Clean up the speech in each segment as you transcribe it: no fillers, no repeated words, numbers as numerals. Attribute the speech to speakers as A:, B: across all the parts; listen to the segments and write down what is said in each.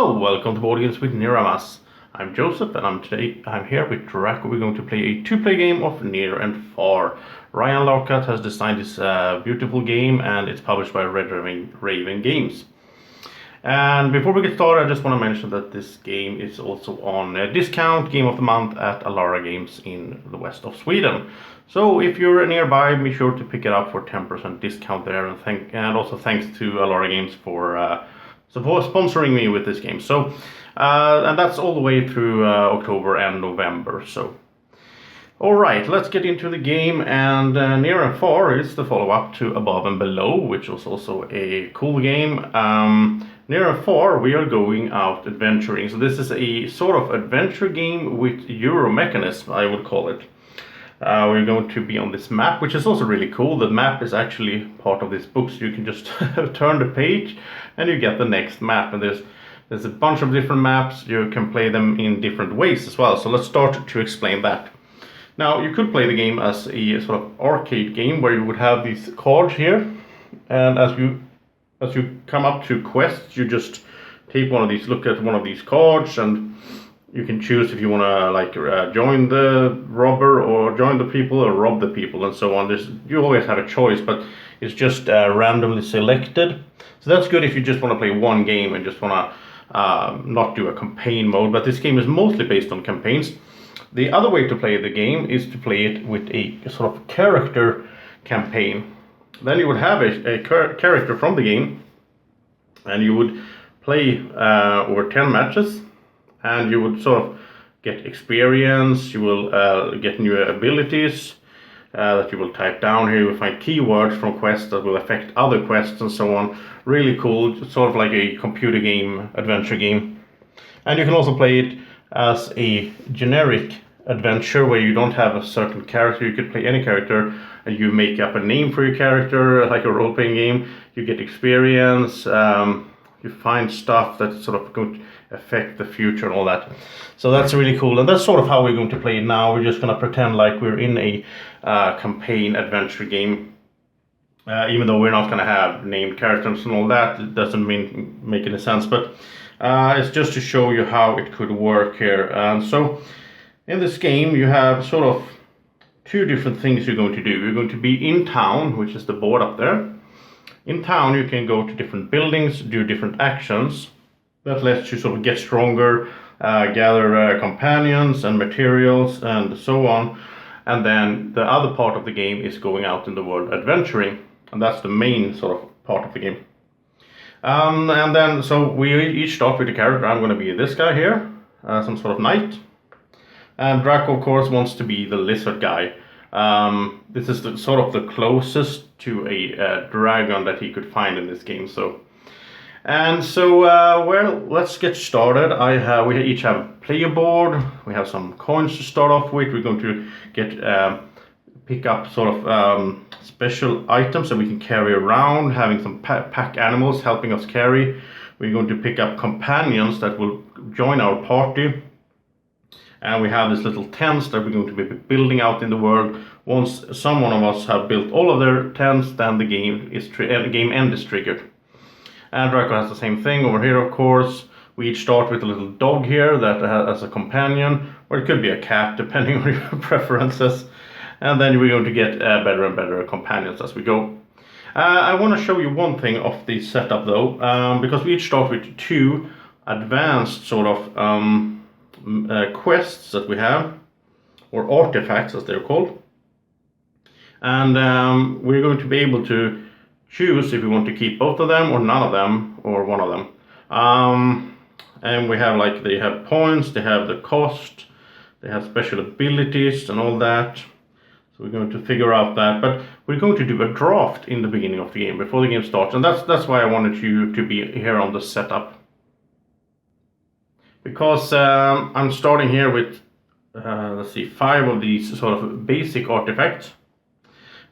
A: Hello, welcome to Board Games with Niramas. I'm Joseph and I'm here with Draco. We're going to play a two-play game of Near and Far. Ryan Laukat has designed this beautiful game and it's published by Red Raven Games. And before we get started, I just want to mention that this game is also on a discount Game of the Month at Alara Games in the west of Sweden. So if you're nearby, be sure to pick it up for 10% discount there. And also thanks to Alara Games for sponsoring me with this game. So and that's all the way through October and November. So alright, let's get into the game. And Near and Far is the follow-up to Above and Below, which was also a cool game. Near and Far, we are going out adventuring. So this is a sort of adventure game with Euro mechanism, I would call it. We're going to be on this map, which is also really cool. The map is actually part of this book, so you can just turn the page and you get the next map. And there's a bunch of different maps. You can play them in different ways as well. So let's start to explain that. Now, you could play the game as a sort of arcade game where you would have these cards here, and as you come up to quests, you just take one of these, look at one of these cards, and you can choose if you want to join the robber or join the people or rob the people and so on. You always have a choice, but it's just randomly selected. So that's good if you just want to play one game and just want to not do a campaign mode. But this game is mostly based on campaigns. The other way to play the game is to play it with a sort of character campaign. Then you would have a character from the game, and you would play over 10 matches. And you would sort of get experience, you will get new abilities that you will type down here. You will find keywords from quests that will affect other quests and so on. Really cool, sort of like a computer game, adventure game. And you can also play it as a generic adventure where you don't have a certain character. You could play any character and you make up a name for your character, like a role-playing game. You get experience, you find stuff that's sort of going to affect the future and all that. So that's really cool, and that's sort of how we're going to play it now. We're just going to pretend like we're in a campaign adventure game, even though we're not going to have named characters and all that. It doesn't make any sense, but it's just to show you how it could work here. So in this game you have sort of two different things you're going to do. You're going to be in town, which is the board up there. In town you can go to different buildings, do different actions. That lets you sort of get stronger, gather companions and materials and so on. And then the other part of the game is going out in the world adventuring. And that's the main sort of part of the game. And then, so we each start with a character. I'm going to be this guy here, some sort of knight. And Draco, of course, wants to be the lizard guy. This is sort of the closest to a dragon that he could find in this game. So well, let's get started. We each have a player board. We have some coins to start off with. We're going to pick up sort of special items that we can carry around, having some pack animals helping us carry. We're going to pick up companions that will join our party. And we have these little tents that we're going to be building out in the world. Once some one of us have built all of their tents, then the game end is triggered. And Draco has the same thing over here, of course. We each start with a little dog here that has a companion, or it could be a cat, depending on your preferences. And then we're going to get better and better companions as we go. I want to show you one thing of the setup though, because we each start with two advanced sort of quests that we have, or artifacts as they're called. And we're going to be able to choose if we want to keep both of them or none of them or one of them. And we have they have points, they have the cost, they have special abilities and all that. So we're going to figure out that, but we're going to do a draft in the beginning of the game before the game starts, and that's why I wanted you to be here on the setup. Because I'm starting here with, let's see, 5 of these sort of basic artifacts.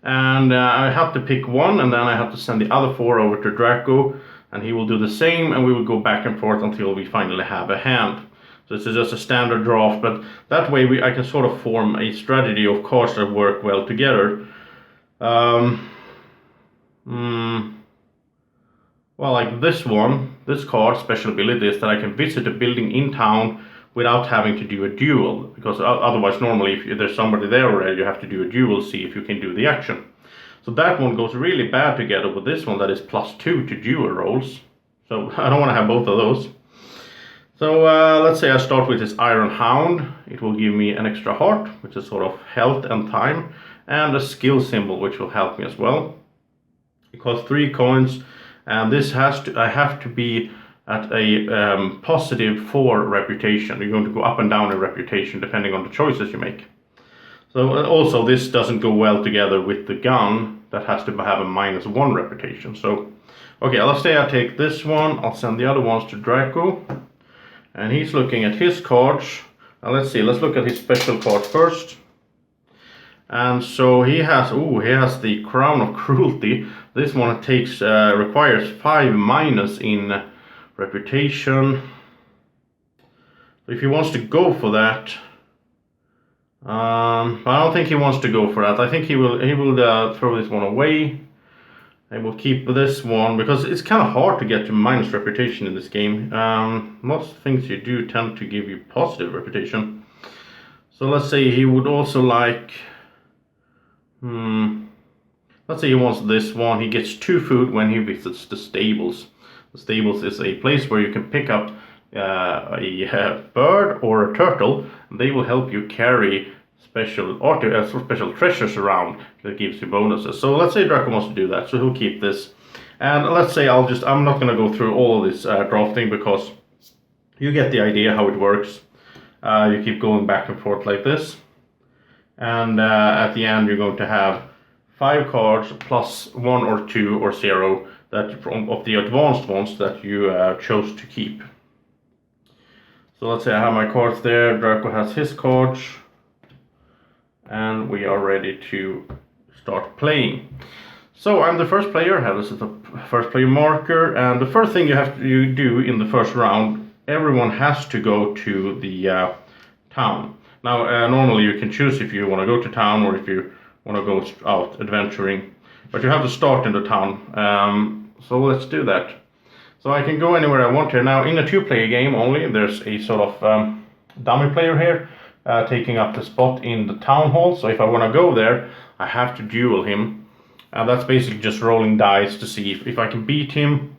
A: And I have to pick one, and then I have to send the other 4 over to Draco, and he will do the same, and we will go back and forth until we finally have a hand. So this is just a standard draft, but that way I can sort of form a strategy of cards that work well together. Well, like this one, this card, special ability, is that I can visit a building in town without having to do a duel, because otherwise normally if there's somebody there already you have to do a duel, see if you can do the action. So that one goes really bad together with this one that is +2 to duel rolls. So I don't want to have both of those. So let's say I start with this Iron Hound. It will give me an extra heart, which is sort of health and time, and a skill symbol, which will help me as well. It costs 3 coins, and this I have to be at a +4 reputation. You're going to go up and down in reputation depending on the choices you make. So also this doesn't go well together with the gun that has to have a -1 reputation. So okay, let's say I take this one. I'll send the other ones to Draco, and he's looking at his cards. Now let's see, let's look at his special card first. And so he has the Crown of Cruelty. This one takes requires 5- in reputation. So if he wants to go for that, I don't think he wants to go for that. I think he will throw this one away. I will keep this one because it's kind of hard to get to minus reputation in this game. Most things you do tend to give you positive reputation. So let's say he would also like. Let's say he wants this one. He gets 2 food when he visits the stables. The stables is a place where you can pick up a bird or a turtle. They will help you carry special treasures around that gives you bonuses. So let's say Draco wants to do that, so he'll keep this. And let's say I'm not going to go through all of this drafting because you get the idea how it works. You keep going back and forth like this. And at the end you're going to have 5 cards plus 1 or 2 or 0 of the advanced ones that you chose to keep. So let's say I have my cards there, Draco has his cards, and we are ready to start playing. So I'm the first player, this is the first player marker, and the first thing you do in the first round, everyone has to go to the town. Now normally you can choose if you want to go to town or if you want to go out adventuring, but you have to start in the town. So let's do that. So I can go anywhere I want here. Now in a 2-player game only, there's a sort of dummy player here taking up the spot in the town hall. So if I want to go there, I have to duel him. And that's basically just rolling dice to see if I can beat him,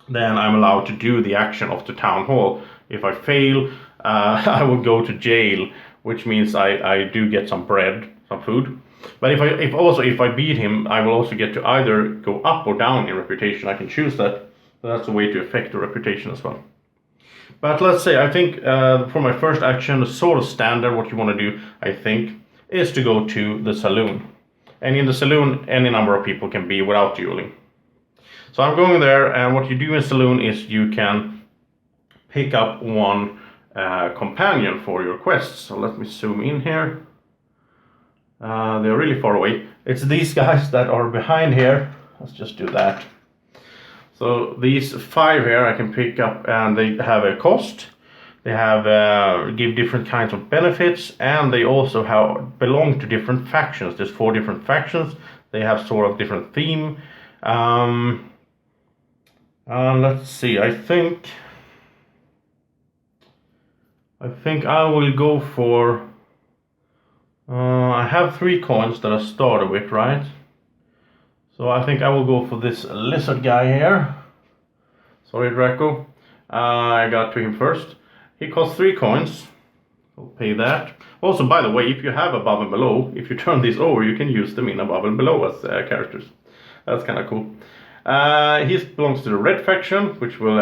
A: then I'm allowed to do the action of the town hall. If I fail, I will go to jail, which means I do get some bread, some food. But if I beat him, I will also get to either go up or down in reputation. I can choose that. So that's a way to affect the reputation as well. But let's say, I think for my first action, the sort of standard, what you want to do, I think, is to go to the saloon. And in the saloon, any number of people can be without dueling. So I'm going there, and what you do in saloon is you can pick up one companion for your quests. So let me zoom in here. They're really far away. It's these guys that are behind here. Let's just do that. So these 5 here I can pick up, and they have a cost. They have give different kinds of benefits, and they also belong to different factions. There's 4 different factions. They have sort of different theme. Let's see. I think I will go for. I have 3 coins that I started with, right? So I think I will go for this lizard guy here. Sorry, Draco. I got to him first. He costs 3 coins. I'll pay that. Also, by the way, if you have above and below, if you turn these over, you can use them in above and below as characters. That's kind of cool. He belongs to the red faction, which will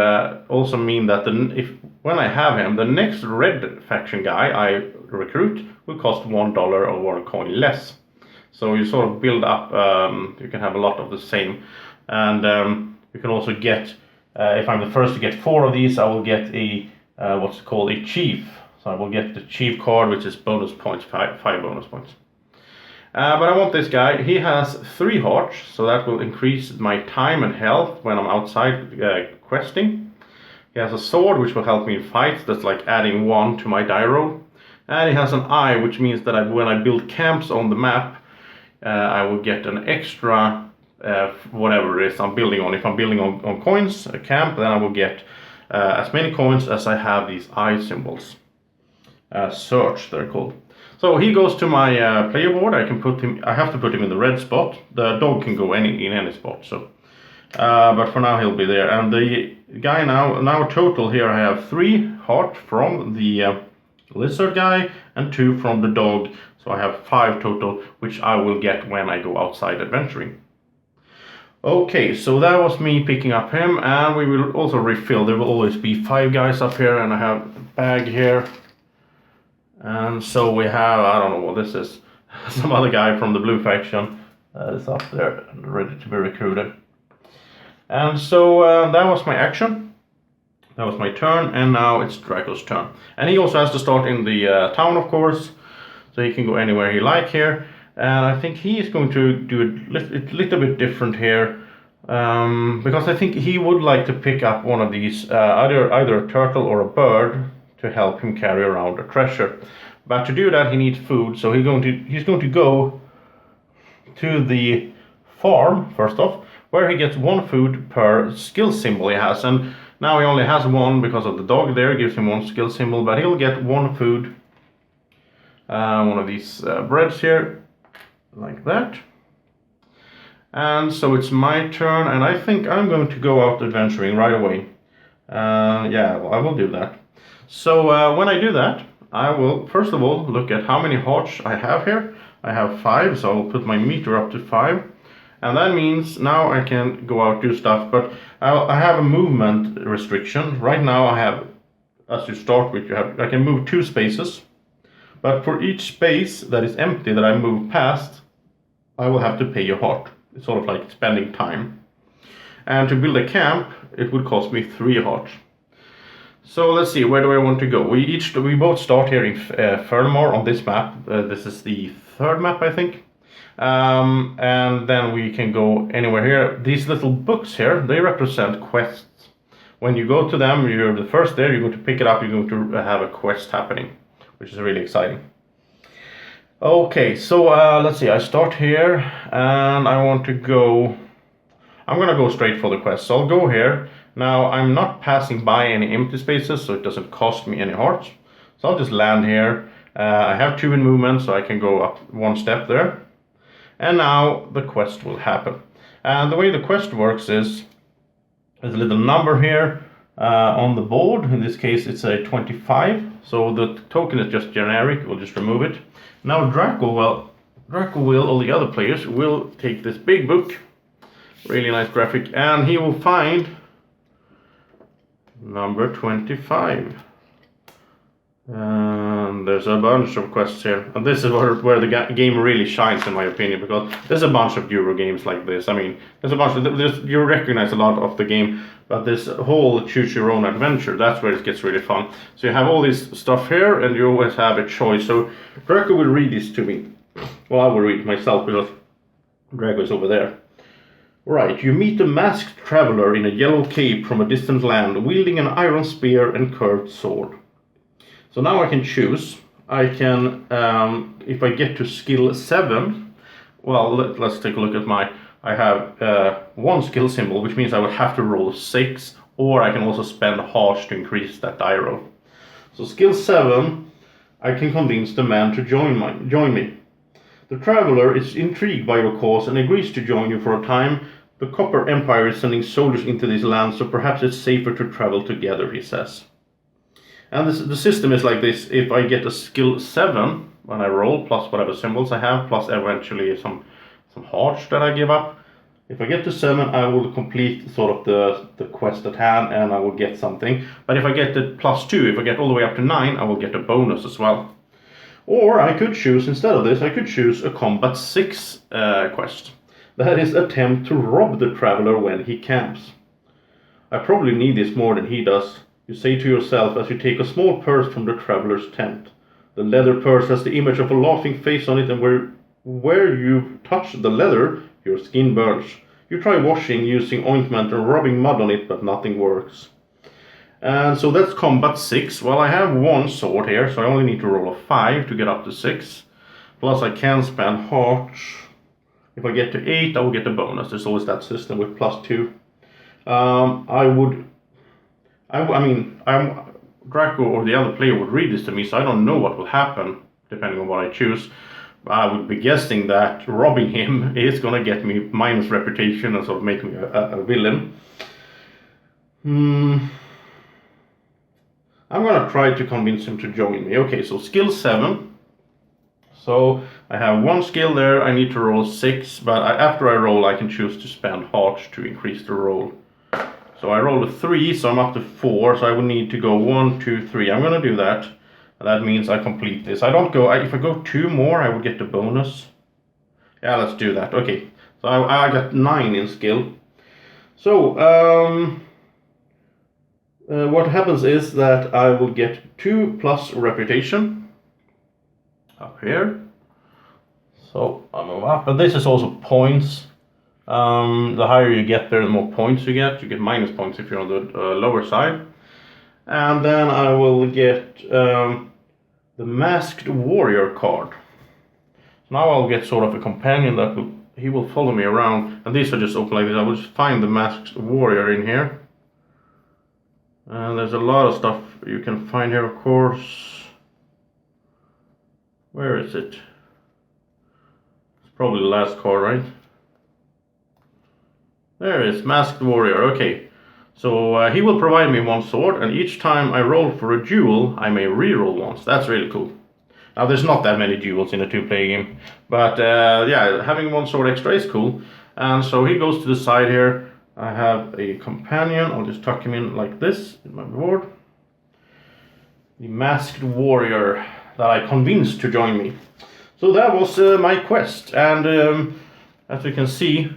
A: also mean that when I have him, the next red faction guy I recruit will cost $1 or 1 coin less. So you sort of build up, you can have a lot of the same. And you can also get, if I'm the first to get 4 of these, I will get a, what's called a chief. So I will get the chief card, which is bonus points, 5 bonus points. But I want this guy. He has 3 hearts, so that will increase my time and health when I'm outside questing. He has a sword, which will help me in fights. That's like adding 1 to my die roll. And he has an eye, which means that when I build camps on the map, I will get an extra whatever it is I'm building on. If I'm building on coins, a camp, then I will get as many coins as I have these eye symbols. Search, they're called. So he goes to my player board. I have to put him in the red spot. The dog can go in any spot. So, but for now he'll be there. And the guy now total here I have 3 heart from the lizard guy and 2 from the dog. So I have 5 total, which I will get when I go outside adventuring. Okay, so that was me picking up him, and we will also refill. There will always be 5 guys up here, and I have a bag here. And so we have, I don't know what this is, some other guy from the blue faction is up there ready to be recruited. And so that was my action. That was my turn, and now it's Drago's turn. And he also has to start in the town, of course, so he can go anywhere he like here. And I think he is going to do it a little bit different here, because I think he would like to pick up one of these, either a turtle or a bird, to help him carry around a treasure. But to do that he needs food, so he's going to go to the farm first off, where he gets 1 food per skill symbol he has. And now he only has 1 because of the dog there, gives him 1 skill symbol, but he'll get 1 food, one of these breads here, like that. And so it's my turn, and I think I'm going to go out adventuring right away. Yeah, well, I will do that. So when I do that, I will first of all look at how many hearts I have here. I have 5, so I'll put my meter up to 5. And that means now I can go out do stuff, but I have a movement restriction. Right now I have, as you start with, I can move 2 spaces. But for each space that is empty that I move past, I will have to pay a heart. It's sort of like spending time. And to build a camp, it would cost me 3 hearts. So let's see, where do I want to go? We both start here in Fernmore on this map. This is the 3rd map, I think. And then we can go anywhere here. These little books here, they represent quests. When you go to them, you're the first there, you're going to pick it up, you're going to have a quest happening, which is really exciting. Okay, so let's see, I start here, and I want to go... I'm gonna go straight for the quest, so I'll go here. Now, I'm not passing by any empty spaces, so it doesn't cost me any hearts. So I'll just land here. I have 2 in movement, so I can go up 1 step there. And now the quest will happen. And the way the quest works is, there's a little number here on the board. In this case, it's a 25. So the token is just generic, we'll just remove it. Now Draco will, all the other players, will take this big book. Really nice graphic, and he will find number 25. And there's a bunch of quests here, and this is where the game really shines, in my opinion, because there's a bunch of Euro games like this. I mean, there's a bunch of, you recognize a lot of the game, but this whole choose your own adventure, that's where it gets really fun. So you have all this stuff here, and you always have a choice. So Draco will read this to me. Well, I will read it myself, because Draco is over there. Right, you meet a masked traveler in a yellow cape from a distant land, wielding an iron spear and curved sword. So now I can choose. I can, if I get to skill 7, well, let's take a look at I have 1 skill symbol, which means I would have to roll 6, or I can also spend hearts to increase that die roll. So skill 7, I can convince the man to join me. The traveler is intrigued by your cause and agrees to join you for a time. The Copper Empire is sending soldiers into this land, so perhaps it's safer to travel together, he says. And the system is like this. If I get a skill 7 when I roll, plus whatever symbols I have, plus eventually some hearts that I give up. If I get to 7, I will complete sort of the quest at hand, and I will get something. But if I get the +2, if I get all the way up to 9, I will get a bonus as well. Or I could choose, instead of this, I could choose a Combat 6 quest. That is, attempt to rob the traveler when he camps. I probably need this more than he does. You say to yourself as you take a small purse from the traveler's tent. The leather purse has the image of a laughing face on it, and where you touch the leather, your skin burns. You try washing using ointment and rubbing mud on it, but nothing works. And so that's Combat 6. Well, I have 1 sword here, so I only need to roll a 5 to get up to 6. Plus I can spend hearts. If I get to 8, I will get a bonus. There's always that system with +2. Draco or the other player would read this to me, so I don't know what will happen depending on what I choose. I would be guessing that robbing him is gonna get me minus reputation and sort of make me a villain. I'm gonna try to convince him to join me. Okay, so skill 7. So I have 1 skill there. I need to roll 6, but after I roll, I can choose to spend hearts to increase the roll. So I rolled a 3, so I'm up to 4. So I would need to go 1, 2, 3. I'm gonna do that. That means I complete this. If I go 2 more, I would get the bonus. Yeah, let's do that. Okay, so I got 9 in skill. So what happens is that I will get 2 plus reputation up here. So I move up, and this is also points. The higher you get there, the more points you get. You get minus points if you're on the lower side. And then I will get the Masked Warrior card. So now I'll get sort of a companion that he will follow me around. And these are just open like this. I will just find the Masked Warrior in here. And there's a lot of stuff you can find here, of course. Where is it? It's probably the last card, right? There it is, Masked Warrior. Okay. So he will provide me 1 sword, and each time I roll for a duel, I may reroll once. That's really cool. Now, there's not that many duels in a 2-player game, but yeah, having 1 sword extra is cool. And so he goes to the side here. I have a companion. I'll just tuck him in like this in my board. The Masked Warrior that I convinced to join me. So that was my quest, and as you can see,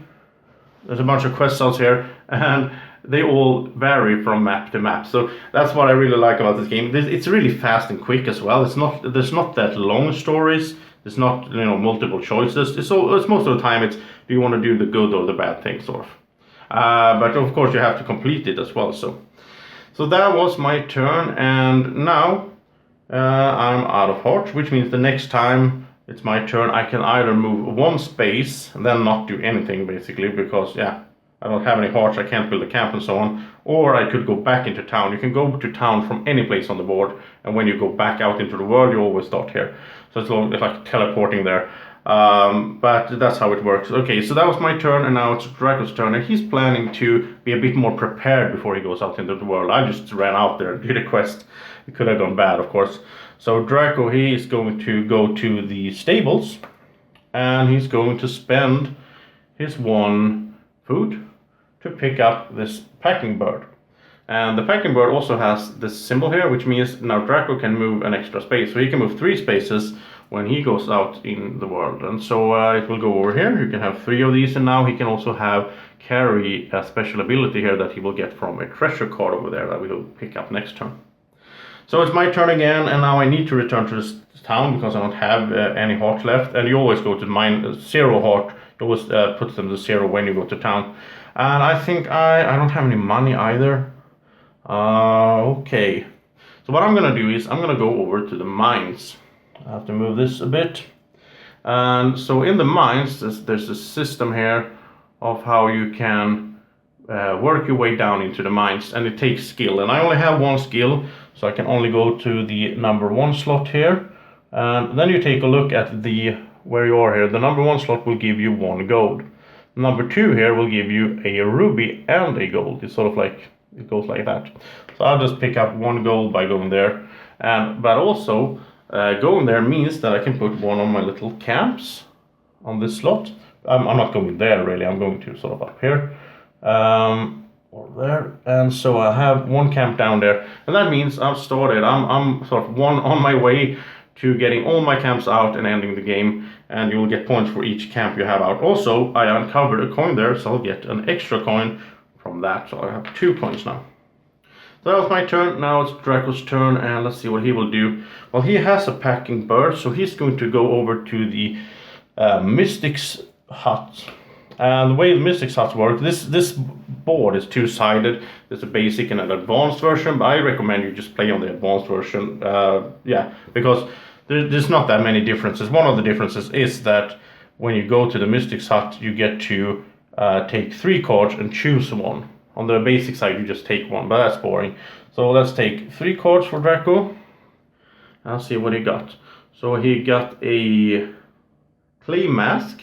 A: there's a bunch of quests out here, and they all vary from map to map. So that's what I really like about this game. It's really fast and quick as well. There's not that long stories. There's not multiple choices. It's most of the time it's, do you want to do the good or the bad thing, sort of. But of course you have to complete it as well. So that was my turn, and now I'm out of hearts, which means the next time it's my turn, I can either move 1 space and then not do anything basically, because yeah, I don't have any hearts, I can't build a camp and so on. Or I could go back into town. You can go to town from any place on the board, and when you go back out into the world, you always start here. So it's like teleporting there. But that's how it works. Okay, so that was my turn, and now it's Draco's turn, and he's planning to be a bit more prepared before he goes out into the world. I just ran out there and did a quest. It could have gone bad, of course. So Draco, he is going to go to the stables, and he's going to spend his 1 food to pick up this packing bird. And the packing bird also has this symbol here, which means now Draco can move an extra space. So he can move 3 spaces when he goes out in the world. And so it will go over here. You can have 3 of these, and now he can also carry a special ability here that he will get from a treasure card over there that we will pick up next turn. So it's my turn again, and now I need to return to this town because I don't have any hearts left. And you always go to 0 heart. You always put them to 0 when you go to town. And I think I don't have any money either. Okay. So what I'm gonna do is I'm gonna go over to the mines. I have to move this a bit. And so in the mines, there's a system here of how you can work your way down into the mines, and it takes skill. And I only have 1 skill, so I can only go to the number 1 slot here. And then you take a look at where you are here. The number 1 slot will give you 1 gold. Number 2 here will give you a ruby and a gold. It's sort of like, it goes like that. So I'll just pick up 1 gold by going there. But also, going there means that I can put 1 of my little camps on this slot. I'm not going there really, I'm going to sort of up here. Or there. And so I have 1 camp down there. And that means I've started, I'm sort of on my way to getting all my camps out and ending the game, and you will get points for each camp you have out. Also, I uncovered a coin there, so I'll get an extra coin from that, so I have 2 coins now. So that was my turn. Now it's Draco's turn, and let's see what he will do. Well, he has a packing bird, so he's going to go over to the Mystic's hut. And the way the Mystic's hut works, this board is 2-sided. There's a basic and an advanced version, but I recommend you just play on the advanced version. Yeah, because there's not that many differences. One of the differences is that when you go to the Mystic's Hut, you get to take 3 cards and choose one. On the basic side, you just take one, but that's boring. So let's take 3 cards for Draco. I'll see what he got. So he got a clay mask.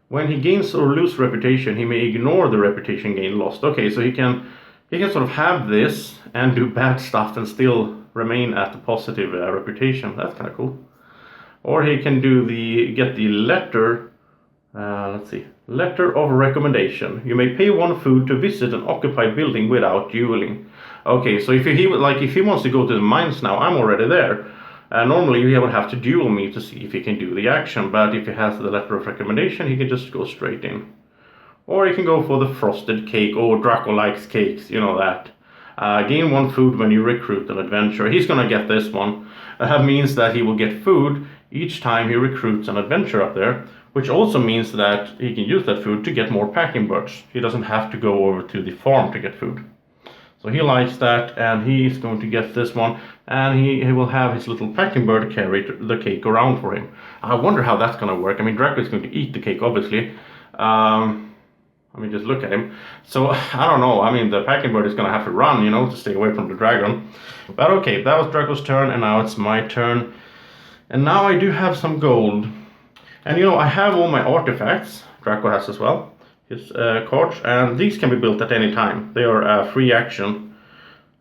A: When he gains or loses reputation, he may ignore the reputation gain lost. Okay, so he can sort of have this and do bad stuff and still remain at the positive reputation. That's kind of cool. Or he can do get the letter. Let's see. Letter of recommendation. You may pay 1 food to visit an occupied building without dueling. Okay, so if he wants to go to the mines now, I'm already there. Normally he would have to duel me to see if he can do the action, but if he has the letter of recommendation, he can just go straight in. Or he can go for the frosted cake. Oh, Draco likes cakes, you know that. Gain 1 food when you recruit an adventurer. He's gonna get this one. That means that he will get food each time he recruits an adventurer up there, which also means that he can use that food to get more packing birds. He doesn't have to go over to the farm to get food. So he likes that, and he's going to get this one, and he will have his little packing bird carry the cake around for him. I wonder how that's going to work. I mean, Draco is going to eat the cake, obviously. I mean, just look at him. So, I don't know. I mean, the packing bird is going to have to run, you know, to stay away from the dragon. But okay, that was Draco's turn, and now it's my turn. And now I do have some gold. And, you know, I have all my artifacts. Draco has as well. His cards, and these can be built at any time. They are free action.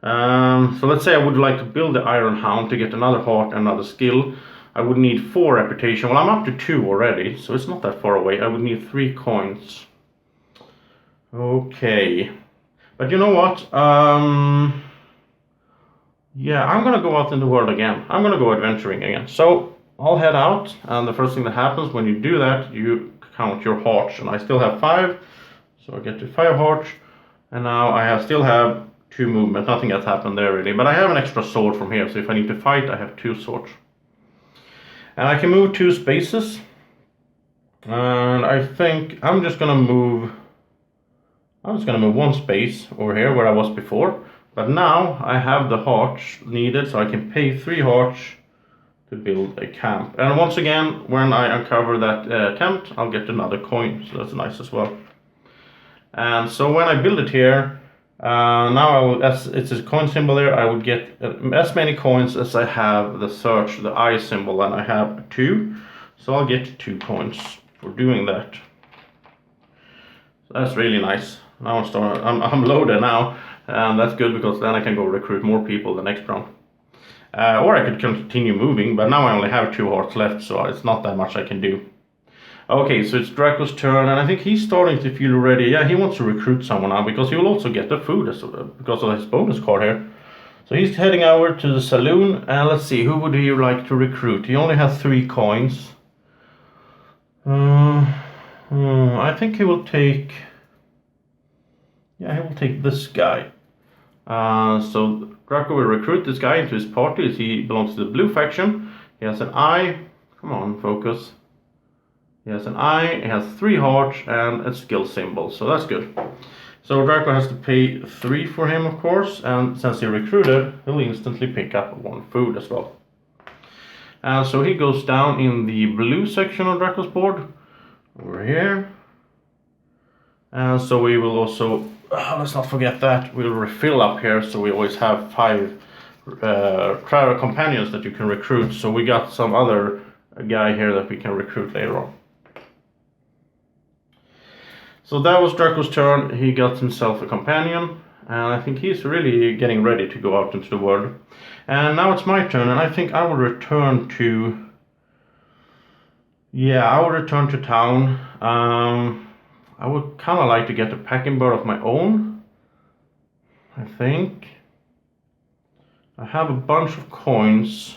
A: So let's say I would like to build the Iron Hound to get another heart and another skill. I would need 4 reputation. Well, I'm up to 2 already, so it's not that far away. I would need 3 coins. Okay. But you know what? Yeah, I'm gonna go out in the world again. I'm gonna go adventuring again. So I'll head out, and the first thing that happens when you do that, you count your hearts, and I still have 5, so I get to 5 hearts, and now I still have 2 movement. Nothing has happened there really, but I have an extra sword from here, so if I need to fight, I have 2 swords, and I can move 2 spaces, and I think I'm just gonna move 1 space over here where I was before, but now I have the hearts needed, so I can pay 3 hearts to build a camp. And once again, when I uncover that tent, I'll get another coin, so that's nice as well. And so when I build it here, now as it's a coin symbol there, I would get as many coins as I have the search, the eye symbol, and I have 2, so I'll get 2 coins for doing that. So that's really nice. Now I'm loaded now, and that's good because then I can go recruit more people the next round. Or I could continue moving, but now I only have 2 hearts left, so it's not that much I can do. Okay, so it's Draco's turn, and I think he's starting to feel ready. Yeah, he wants to recruit someone now, because he will also get the food because of his bonus card here. So he's heading over to the saloon, and let's see, who would he like to recruit? He only has 3 coins. I think he will take... Yeah, he will take this guy. So Draco will recruit this guy into his party as he belongs to the blue faction. He has an eye. Come on, focus. He has an eye, he has 3 hearts, and a skill symbol, so that's good. So Draco has to pay 3 for him, of course, and since he recruited, he'll instantly pick up 1 food as well. And so he goes down in the blue section of Draco's board, over here. And so we will also, let's not forget that, we'll refill up here, so we always have 5 travel companions that you can recruit. So we got some other guy here that we can recruit later on. So that was Draco's turn. He got himself a companion, and I think he's really getting ready to go out into the world. And now it's my turn, and I think I will return to... Yeah, I will return to town. I would kind of like to get a packing bird of my own, I think. I have a bunch of coins.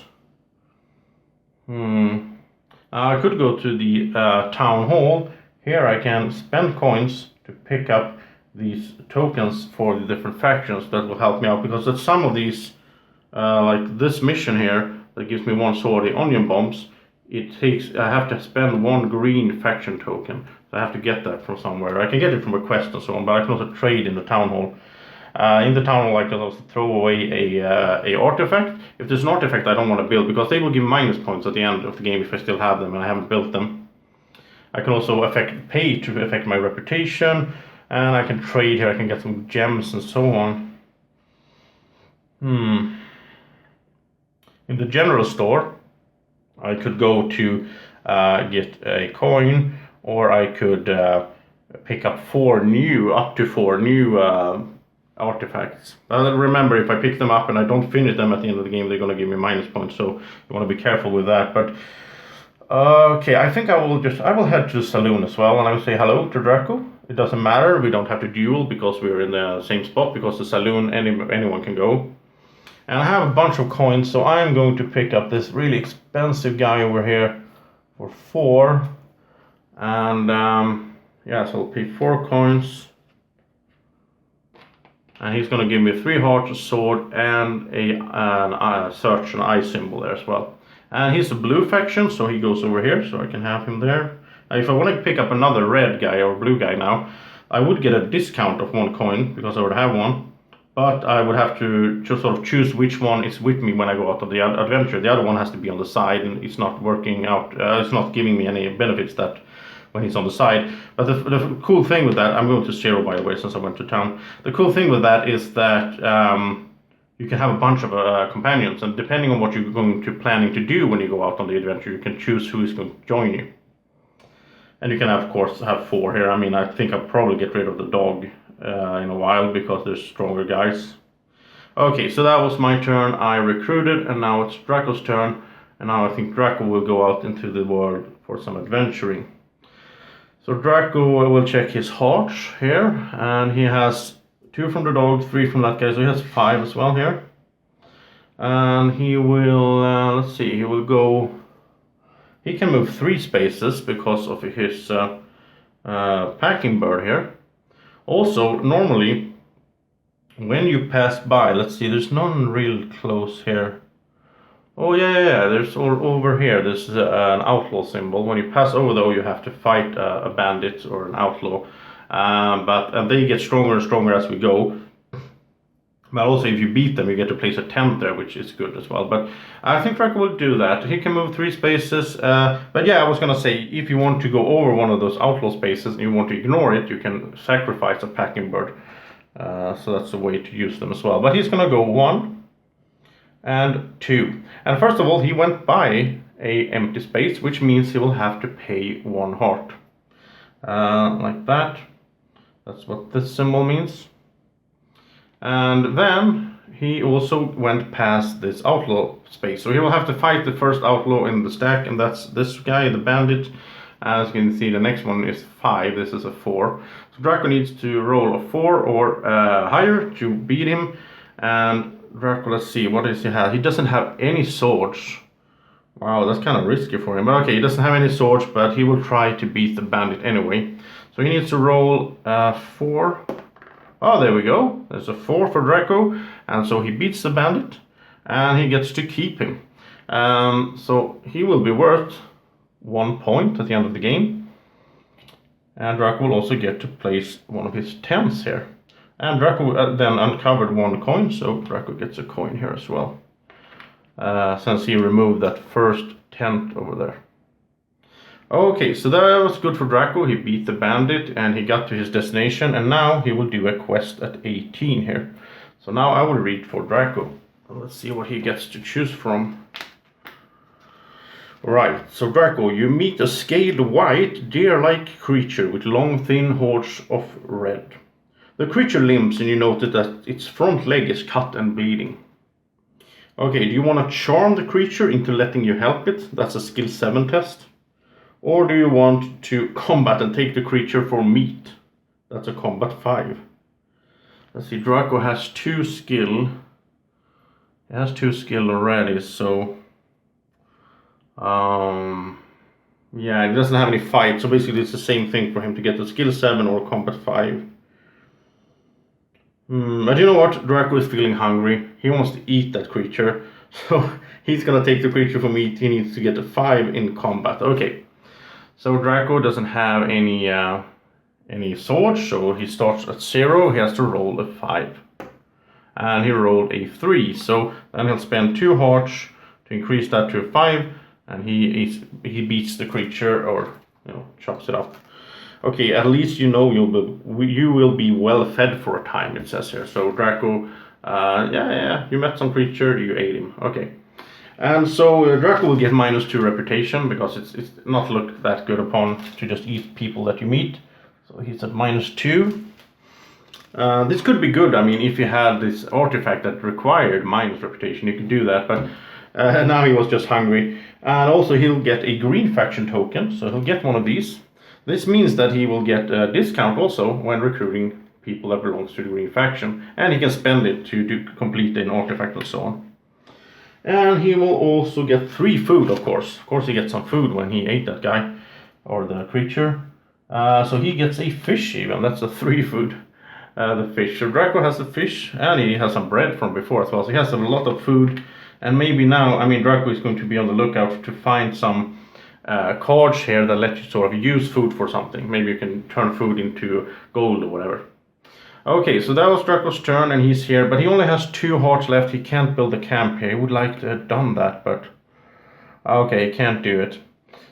A: I could go to the town hall. Here I can spend coins to pick up these tokens for the different factions. That will help me out, because at some of these, like this mission here, that gives me 1 sword, the onion bombs, I have to spend 1 green faction token. So I have to get that from somewhere. I can get it from a quest and so on, but I can also trade in the town hall. In the town hall I can also throw away a artifact. If there's an artifact I don't want to build, because they will give minus points at the end of the game if I still have them and I haven't built them. I can also pay to affect my reputation, and I can trade here. I can get some gems and so on. In the general store, I could go to get a coin, or I could pick up up to four new artifacts. Remember, if I pick them up and I don't finish them at the end of the game, they're going to give me minus points, so you want to be careful with that. But okay, I think I will head to the saloon as well, and I will say hello to Draco. It doesn't matter, we don't have to duel because we're in the same spot, because the saloon anyone can go. And I have a bunch of coins, so I'm going to pick up this really expensive guy over here for 4. And yeah, so I'll pay 4 coins. And he's going to give me 3 hearts, a sword, and a search and eye symbol there as well. And he's a blue faction, so he goes over here, so I can have him there. If I want to pick up another red guy or blue guy now, I would get a discount of 1 coin, because I would have one. But I would have to just sort of choose which one is with me when I go out on the adventure. The other one has to be on the side, and it's not working out. It's not giving me any benefits that when he's on the side. But the cool thing with that, I'm going to 0 by the way, since I went to town. The cool thing with that is that you can have a bunch of companions, and depending on what you're planning to do when you go out on the adventure, you can choose who is going to join you. And you can of course have 4 here. I mean, I think I'll probably get rid of the dog in a while, because there's stronger guys. Okay, so that was my turn. I recruited, and now it's Draco's turn, and now I think Draco will go out into the world for some adventuring. So Draco will check his hearts here, and he has 2 from the dog, 3 from that guy, so he has 5 as well here. And he will, let's see, he can move 3 spaces because of his packing bird here. Also, normally, when you pass by, let's see, there's none real close here. Oh yeah, there's over here, there's an outlaw symbol. When you pass over though, you have to fight a bandit or an outlaw. But they get stronger and stronger as we go. But also if you beat them, you get to place a tent there, which is good as well. But I think Draco will do that. He can move 3 spaces. But yeah, I was gonna say, if you want to go over one of those outlaw spaces and you want to ignore it, you can sacrifice a packing bird. So that's a way to use them as well. But he's gonna go 1 and 2. And first of all, he went by a empty space, which means he will have to pay 1 heart. Like that. That's what this symbol means. And then he also went past this outlaw space. So he will have to fight the first outlaw in the stack, and that's this guy, the bandit. As you can see, the next one is 5, this is a 4. So Draco needs to roll a 4 or higher to beat him. And Draco, let's see, what does he have? He doesn't have any swords. Wow, that's kind of risky for him. But okay, he doesn't have any swords, but he will try to beat the bandit anyway. So he needs to roll 4. Oh, there we go. There's a 4 for Draco, and so he beats the bandit, and he gets to keep him. So he will be worth 1 point at the end of the game. And Draco will also get to place one of his tents here. And Draco then uncovered 1 coin, so Draco gets a coin here as well. Since he removed that first tent over there. Okay, so that was good for Draco. He beat the bandit and he got to his destination, and now he will do a quest at 18 here. So now I will read for Draco. Let's see what he gets to choose from. Right, so Draco, you meet a scaled white, deer-like creature with long thin horns of red. The creature limps, and you notice that its front leg is cut and bleeding. Okay, do you want to charm the creature into letting you help it? That's a skill 7 test. Or do you want to combat and take the creature for meat? That's a combat 5. Let's see, Draco has 2 skill. He has 2 skill already, so... yeah, he doesn't have any fight, so basically it's the same thing for him to get the skill 7 or combat 5. But you know what? Draco is feeling hungry. He wants to eat that creature. So he's gonna take the creature for meat. He needs to get a 5 in combat. Okay. So Draco doesn't have any swords, so he starts at 0. He has to roll a 5. And he rolled a 3. So then he'll spend 2 hearts to increase that to a 5. And he beats the creature, or chops it up. Okay, at least you know you will be well fed for a time, it says here. So Draco, yeah, you met some creature, you ate him. Okay. And so Draco will get -2 reputation because it's not looked that good upon to just eat people that you meet. So he's at -2. This could be good. I mean, if you had this artifact that required minus reputation, you could do that. But now he was just hungry. And also he'll get a green faction token. So he'll get one of these. This means that he will get a discount also when recruiting people that belongs to the green faction. And he can spend it to complete an artifact and so on. And he will also get 3 food, of course. Of course he gets some food when he ate that guy. Or the creature. So he gets a fish even. That's a 3 food. The fish. So Draco has the fish. And he has some bread from before as well. So he has a lot of food. And maybe now, I mean, Draco is going to be on the lookout to find some cards here that let you sort of use food for something. Maybe you can turn food into gold or whatever. Okay, so that was Draco's turn and he's here, but he only has 2 hearts left. He can't build a camp here. He would like to have done that, but okay, he can't do it.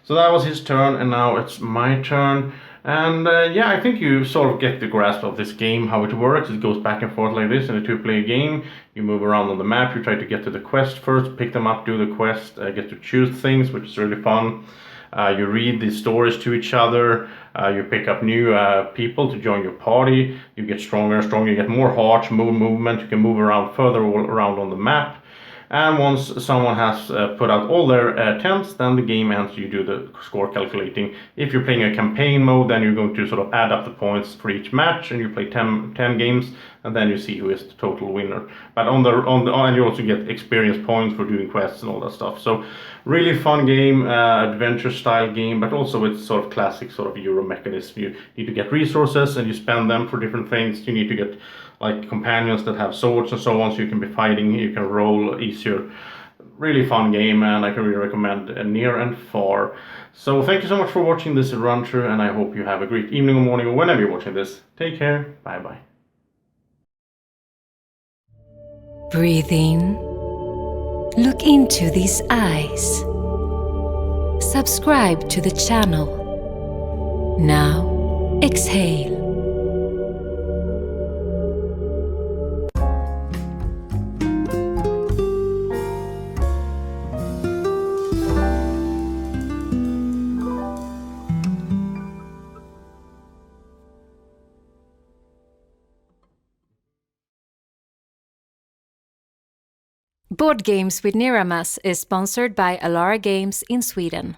A: So that was his turn and now it's my turn. And yeah, I think you sort of get the grasp of this game, how it works. It goes back and forth like this in a 2-player game. You move around on the map, you try to get to the quest first, pick them up, do the quest, get to choose things, which is really fun. You read the stories to each other, you pick up new people to join your party, you get stronger and stronger, you get more hearts, more movement, you can move around further around on the map. And once someone has put out all their tents, then the game ends, you do the score calculating. If you're playing a campaign mode, then you're going to sort of add up the points for each match, and you play 10 games, and then you see who is the total winner. But and you also get experience points for doing quests and all that stuff. So really fun game, adventure style game, but also it's sort of classic sort of Euro mechanism. You need to get resources and you spend them for different things. You need to get like companions that have swords and so on, so you can be fighting, you can roll easier. Really fun game, and I can really recommend Near and Far. So thank you so much for watching this run through, and I hope you have a great evening or morning or whenever you're watching this. Take care, bye bye.
B: Breathe in. Look into these eyes. Subscribe to the channel. Now, exhale. Board Games with Niramas is sponsored by Alara Games in Sweden.